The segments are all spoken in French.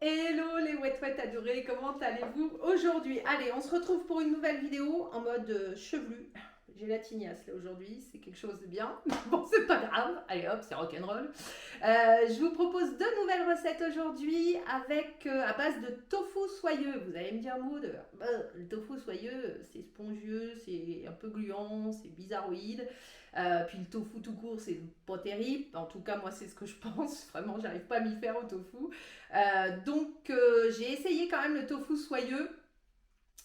Hello les ouette adorés, comment allez-vous aujourd'hui? Allez, on se retrouve pour une nouvelle vidéo en mode chevelu. J'ai la tignasse là aujourd'hui, c'est quelque chose de bien. Bon, c'est pas grave. Allez hop, c'est rock'n'roll. Je vous propose deux nouvelles recettes aujourd'hui avec à base de tofu soyeux. Vous allez me dire, Maud, le tofu soyeux, c'est spongieux, c'est un peu gluant, c'est bizarroïde. Puis le tofu tout court, c'est pas terrible. En tout cas, moi, c'est ce que je pense. Vraiment, j'arrive pas à m'y faire au tofu. Donc j'ai essayé quand même le tofu soyeux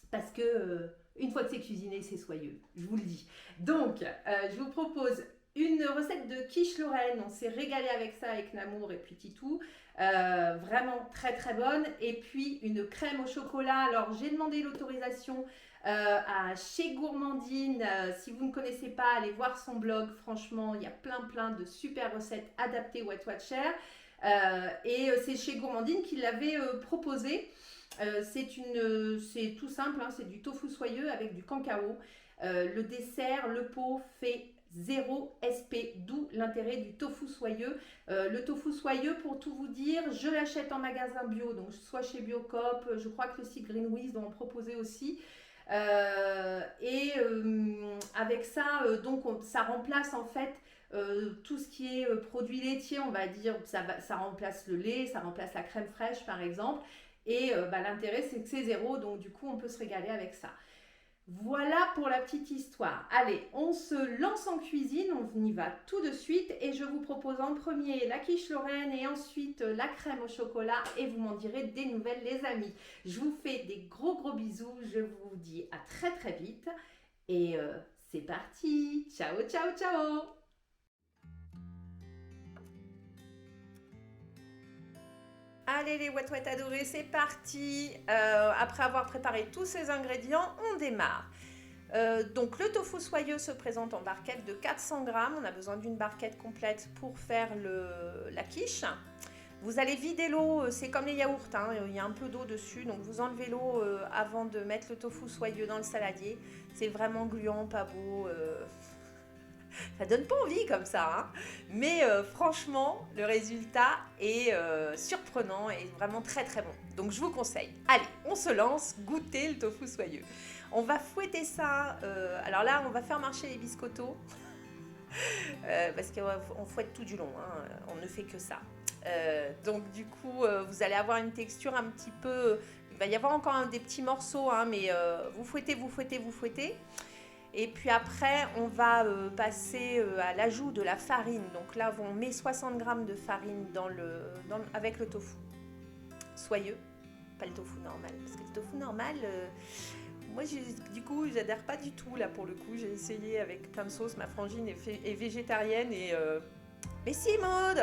parce que une fois que c'est cuisiné, c'est soyeux, je vous le dis. Donc je vous propose une recette de quiche Lorraine. On s'est régalé avec ça avec Namour et puis Titou. Vraiment très très bonne. Et puis une crème au chocolat. Alors j'ai demandé l'autorisation à Chez Gourmandine. Si vous ne connaissez pas, allez voir son blog. Franchement, il y a plein de super recettes adaptées Wet Watcher. Et c'est Chez Gourmandine qui l'avait proposé. C'est tout simple, hein, c'est du tofu soyeux avec du cacao. Le dessert, le pot fait 0 SP, d'où l'intérêt du tofu soyeux. Le tofu soyeux, pour tout vous dire, je l'achète en magasin bio, donc soit chez Biocop, je crois que le site Greenwiz doit en proposer aussi. Avec ça, ça remplace en fait tout ce qui est produits laitiers, on va dire, ça remplace le lait, ça remplace la crème fraîche par exemple. Et l'intérêt, c'est que c'est zéro, donc du coup, on peut se régaler avec ça. Voilà pour la petite histoire. Allez, on se lance en cuisine, on y va tout de suite et je vous propose en premier la quiche Lorraine et ensuite la crème au chocolat et vous m'en direz des nouvelles les amis. Je vous fais des gros bisous, je vous dis à très vite et c'est parti. Ciao ciao ciao. Allez les ouette adorés, c'est parti. Après avoir préparé tous ces ingrédients, on démarre. Donc le tofu soyeux se présente en barquette de 400 grammes. On a besoin d'une barquette complète pour faire la quiche. Vous allez vider l'eau, c'est comme les yaourts, hein, il y a un peu d'eau dessus, donc vous enlevez l'eau avant de mettre le tofu soyeux dans le saladier. C'est vraiment gluant, pas beau. Ça donne pas envie comme ça, hein. Mais franchement, le résultat est surprenant et vraiment très bon. Donc je vous conseille. Allez, on se lance, goûter le tofu soyeux. On va fouetter ça. Alors là, on va faire marcher les biscottos parce qu'on fouette tout du long, hein, on ne fait que ça. Donc du coup, vous allez avoir une texture un petit peu. Il va y avoir encore des petits morceaux, hein, mais vous fouettez. Et puis après, on va passer à l'ajout de la farine. Donc là, on met 60 grammes de farine avec le tofu soyeux, pas le tofu normal. Parce que le tofu normal, moi, du coup, j'adhère pas du tout là pour le coup. J'ai essayé avec plein de sauces. Ma frangine est végétarienne et mais si Maud,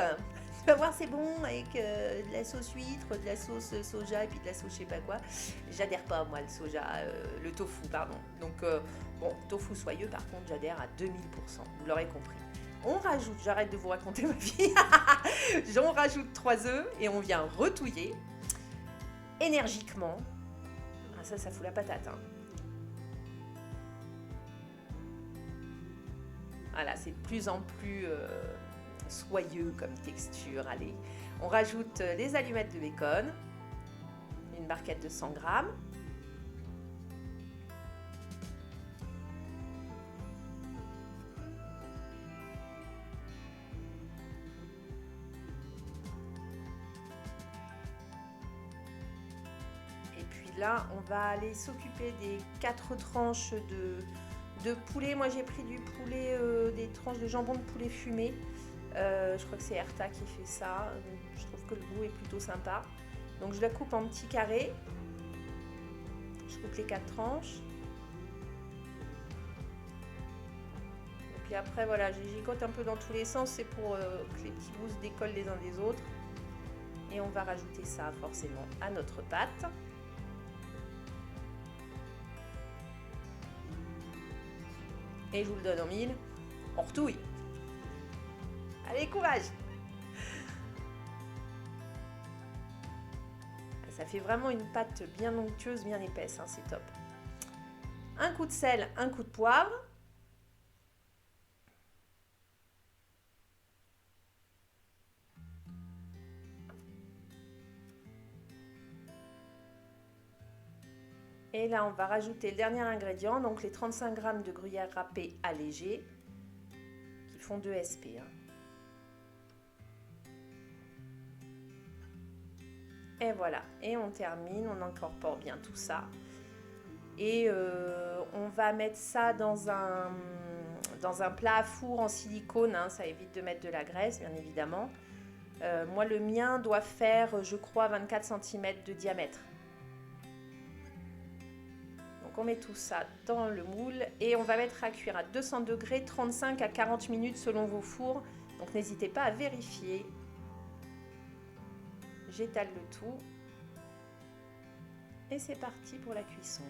tu vas voir, c'est bon avec de la sauce huître, de la sauce soja et puis de la sauce je sais pas quoi. J'adhère pas moi le soja, le tofu pardon. Donc bon, tofu soyeux par contre j'adhère à 2000%, vous l'aurez compris. On rajoute, j'arrête de vous raconter ma vie, on rajoute 3 œufs et on vient retouiller énergiquement. Ah, ça fout la patate, hein. Voilà, c'est de plus en plus soyeux comme texture. Allez, on rajoute les allumettes de bacon, une barquette de 100 grammes. Et puis là, on va aller s'occuper des 4 tranches de poulet. Moi, j'ai pris du poulet, des tranches de jambon de poulet fumé. Je crois que c'est Erta qui fait ça. Je trouve que le goût est plutôt sympa. Donc je la coupe en petits carrés. Je coupe les 4 tranches. Et puis après, voilà, j'ai gigote un peu dans tous les sens. C'est pour que les petits bouts se décollent les uns des autres. Et on va rajouter ça forcément à notre pâte. Et je vous le donne en mille. On retouille. Allez, courage! Ça fait vraiment une pâte bien onctueuse, bien épaisse, hein, c'est top. Un coup de sel, un coup de poivre. Et là, on va rajouter le dernier ingrédient, donc les 35 g de gruyère râpée allégée, qui font 2 SP. Et voilà, et on termine, on incorpore bien tout ça. Et on va mettre ça dans un plat à four en silicone, ça évite de mettre de la graisse, bien évidemment. Moi, le mien doit faire, je crois, 24 cm de diamètre. Donc on met tout ça dans le moule et on va mettre à cuire à 200 degrés, 35 à 40 minutes selon vos fours. Donc n'hésitez pas à vérifier. J'étale le tout. Et c'est parti pour la cuisson.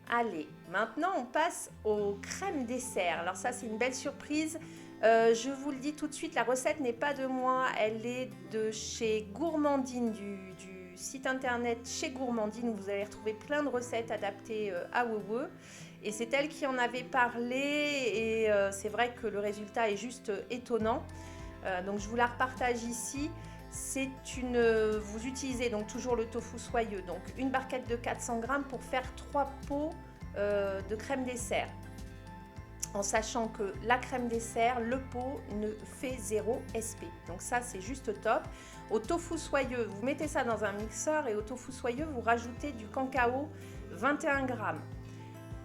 Allez, maintenant on passe aux crèmes dessert. Alors ça, c'est une belle surprise. Je vous le dis tout de suite, la recette n'est pas de moi, elle est de chez Gourmandine, du site internet chez Gourmandine, où vous allez retrouver plein de recettes adaptées à WoWo. Et c'est elle qui en avait parlé et c'est vrai que le résultat est juste étonnant. Donc je vous la repartage ici. Vous utilisez donc toujours le tofu soyeux, donc une barquette de 400 g pour faire 3 pots de crème dessert. En sachant que la crème dessert, le pot ne fait 0 SP. Donc ça, c'est juste top. Au tofu soyeux, vous mettez ça dans un mixeur et au tofu soyeux, vous rajoutez du cacao 21 g.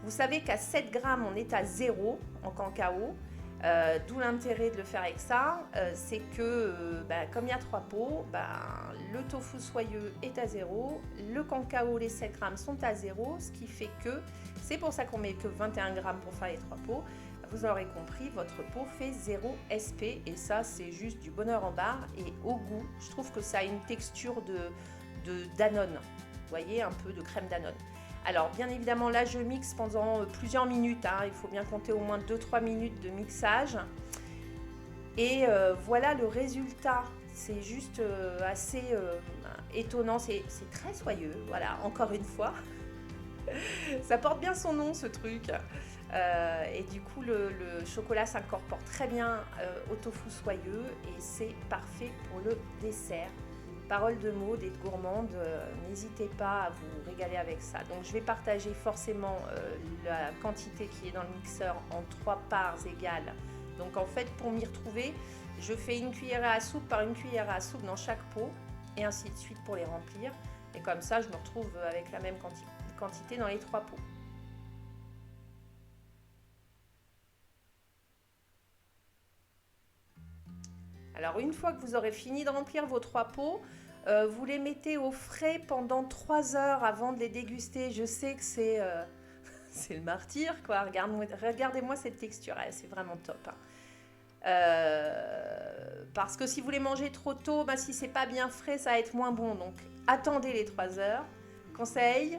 Vous savez qu'à 7 g, on est à 0 en cacao. D'où l'intérêt de le faire avec ça, c'est que comme il y a 3 pots, le tofu soyeux est à 0, le cacao, les 7 g sont à 0, ce qui fait que, c'est pour ça qu'on met que 21 g pour faire les 3 pots, vous aurez compris, votre pot fait 0 SP et ça c'est juste du bonheur en barre. Et au goût, je trouve que ça a une texture de Danone, vous voyez, un peu de crème Danone. Alors bien évidemment là je mixe pendant plusieurs minutes, il faut bien compter au moins 2-3 minutes de mixage. Et voilà le résultat, c'est juste assez étonnant, c'est très soyeux, voilà, encore une fois. Ça porte bien son nom ce truc. Et du coup le chocolat s'incorpore très bien au tofu soyeux et c'est parfait pour le dessert. Parole de Maud et de gourmande, n'hésitez pas à vous régaler avec ça. Donc je vais partager forcément la quantité qui est dans le mixeur en 3 parts égales. Donc en fait, pour m'y retrouver, je fais une cuillère à soupe par une cuillère à soupe dans chaque pot et ainsi de suite pour les remplir. Et comme ça, je me retrouve avec la même quantité dans les 3 pots. Alors une fois que vous aurez fini de remplir vos 3 pots, vous les mettez au frais pendant 3 heures avant de les déguster. Je sais que c'est le martyr, quoi. Regardez-moi cette texture, c'est vraiment top. Parce que si vous les mangez trop tôt, si c'est pas bien frais, ça va être moins bon. Donc attendez les 3 heures. Conseil,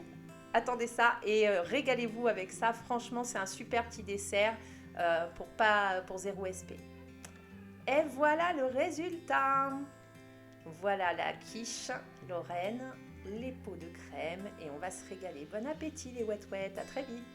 attendez ça et régalez-vous avec ça. Franchement, c'est un super petit dessert pour 0 SP. Et voilà le résultat. Voilà la quiche Lorraine, les pots de crème et on va se régaler. Bon appétit les ouet-ouet, à très vite.